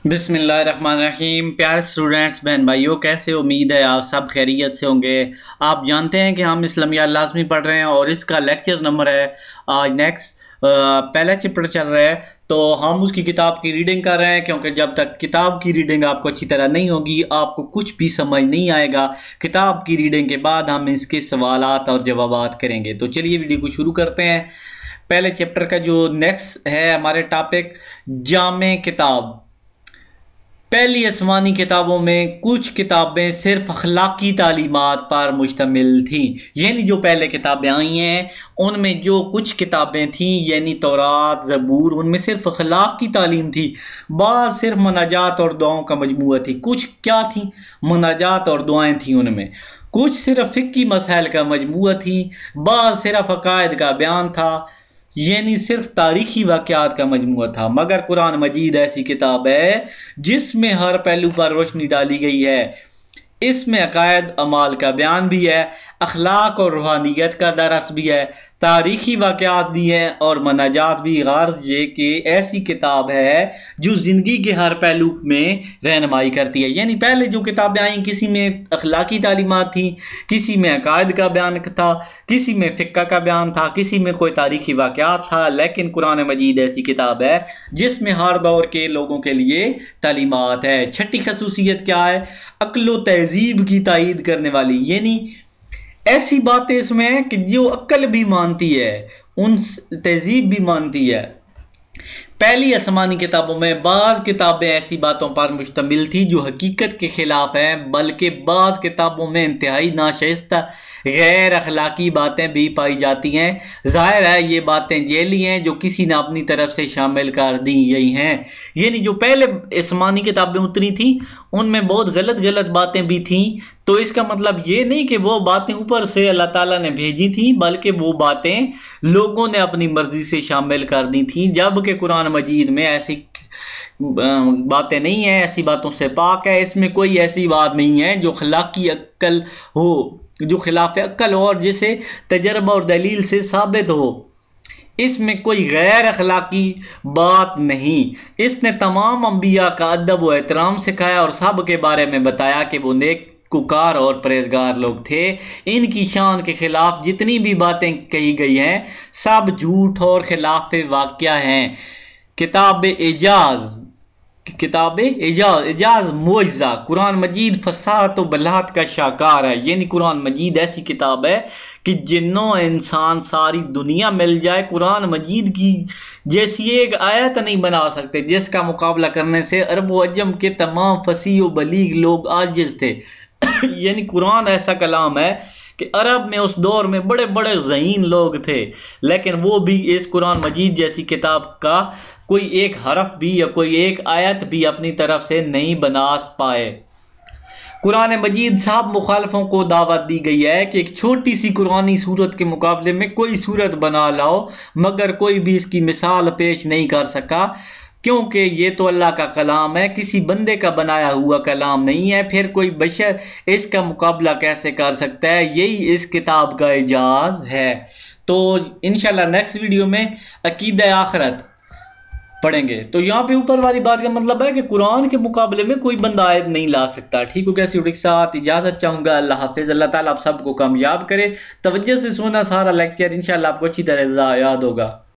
बिस्मिल्लाहिर्रहमानिर्रहीम। प्यारे स्टूडेंट्स, बहन भाइयों, कैसे हो? उम्मीद है आप सब खैरियत से होंगे। आप जानते हैं कि हम इस्लामिया लाज़मी पढ़ रहे हैं और इसका लेक्चर नंबर है आज नेक्स्ट पहला चैप्टर चल रहा है, तो हम उसकी किताब की रीडिंग कर रहे हैं, क्योंकि जब तक किताब की रीडिंग आपको अच्छी तरह नहीं होगी आपको कुछ भी समझ नहीं आएगा। किताब की रीडिंग के बाद हम इसके सवालात और जवाबात करेंगे। तो चलिए वीडियो को शुरू करते हैं। पहले चैप्टर का जो नेक्स्ट है हमारे टॉपिक जामे किताब। पहली आसमानी किताबों में कुछ किताबें सिर्फ अखलाकी तालीमात पर मुश्तमिल थीं, यानी जो पहले किताबें आई हैं उनमें जो कुछ किताबें थीं यानी तौरात, ज़बूर, उनमें सिर्फ अखलाक की तालीम थी। बाद सिर्फ मनाजात और दुआओं का मजमूआ थी। कुछ क्या थी? मनाजात और दुआएं थी उनमें। कुछ सिर्फ फिक्की मसाइल का मजमूआ थी। बाद सिर्फ अकायद का बयान था, यानी सिर्फ तारीखी वाक़यात का मजमूआ था। मगर कुरान मजीद ऐसी किताब है जिसमें हर पहलू पर रोशनी डाली गई है। इसमें अकायद अमाल का बयान भी है, अखलाक और रूहानियत का दरस भी है, तारीखी वाक़यात भी है और मनाजात भी। गार्ज ये कि ऐसी किताब है जो ज़िंदगी के हर पहलू में रहनुमाई करती है। यानी पहले जो किताबें आई किसी में अखलाकी तालीमात थी, किसी में अकायद का बयान था, किसी में फ़िक्का का बयान था, किसी में कोई तारीखी वाक़यात था। लेकिन कुरान मजीद ऐसी किताब है जिसमें हर दौर के लोगों के लिए तालीमात है। छठी खसूसियत क्या है? अक्ल व तहजीब की तायीद करने वाली, यानी ऐसी बातें इसमें हैं कि जो अक्ल भी मानती है, उन तहजीब भी मानती है। पहली आसमानी किताबों में बाज़ किताबें ऐसी बातों पर मुश्तमिल थी जो हकीकत के खिलाफ हैं, बल्कि बाज़ किताबों में इंतहाई नाशाइस्ता गैर अखलाकी बातें भी पाई जाती हैं। ज़ाहिर है ये बातें जेली हैं जो किसी ने अपनी तरफ से शामिल कर दी गई हैं। यानी जो पहले आसमानी किताबें उतरी थी उनमें बहुत गलत गलत बातें भी थीं। तो इसका मतलब ये नहीं कि वो बातें ऊपर से अल्लाह ताला ने भेजी थी, बल्कि वो बातें लोगों ने अपनी मर्जी से शामिल कर दी थी। जबकि कुरान मजीद में ऐसी बातें नहीं है, ऐसी बातों से पाक है। इसमें कोई ऐसी बात नहीं है जो खिलाकी अक्ल हो, जो खिलाफ अक्ल हो और जिसे तजर्बा और दलील से साबित हो। इसमें कोई गैर अखलाकी बात नहीं। इसने तमाम अंबिया का अदब व एहतराम सिखाया और सब के बारे में बताया कि वो नेक कुकार और परहेजगार लोग थे। इनकी शान के खिलाफ जितनी भी बातें कही गई हैं सब झूठ और खिलाफ वाक़या हैं। किताब एजाज मोइज़ा। कुरान मजीद फसाहत और बलाहत का शाकार है। यानी कुरान मजीद ऐसी किताब है कि जिन्नों इंसान सारी दुनिया मिल जाए कुरान मजीद की जैसी एक आयत नहीं बना सकते, जिसका मुकाबला करने से अरब व अजम के तमाम फसीह व बलीग लोग आजिज थे। यानी कुरान ऐसा कलाम है कि अरब में उस दौर में बड़े बड़े ज़हीन लोग थे, लेकिन वो भी इस कुरान मजीद जैसी किताब का कोई एक हरफ भी या कोई एक आयत भी अपनी तरफ से नहीं बना पाए। कुरान मजीद साहब मुखालफों को दावत दी गई है कि एक छोटी सी कुरानी सूरत के मुकाबले में कोई सूरत बना लाओ, मगर कोई भी इसकी मिसाल पेश नहीं कर सका, क्योंकि ये तो अल्लाह का कलाम है, किसी बंदे का बनाया हुआ कलाम नहीं है। फिर कोई बशर इसका मुकाबला कैसे कर सकता है? यही इस किताब का एजाज है। तो इंशाल्लाह नेक्स्ट वीडियो में अकीदा आखिरत पढ़ेंगे। तो यहाँ पे ऊपर वाली बात का मतलब है कि कुरान के मुकाबले में कोई बंदा आयत नहीं ला सकता। ठीक हो? कैसी के साथ इजाज़त चाहूँगा। अल्लाह हाफिज़। अल्लाह ताला आप सबको कामयाब करे। तवज्जो से सुना सारा लेक्चर, इंशाल्लाह आपको अच्छी तरह याद होगा।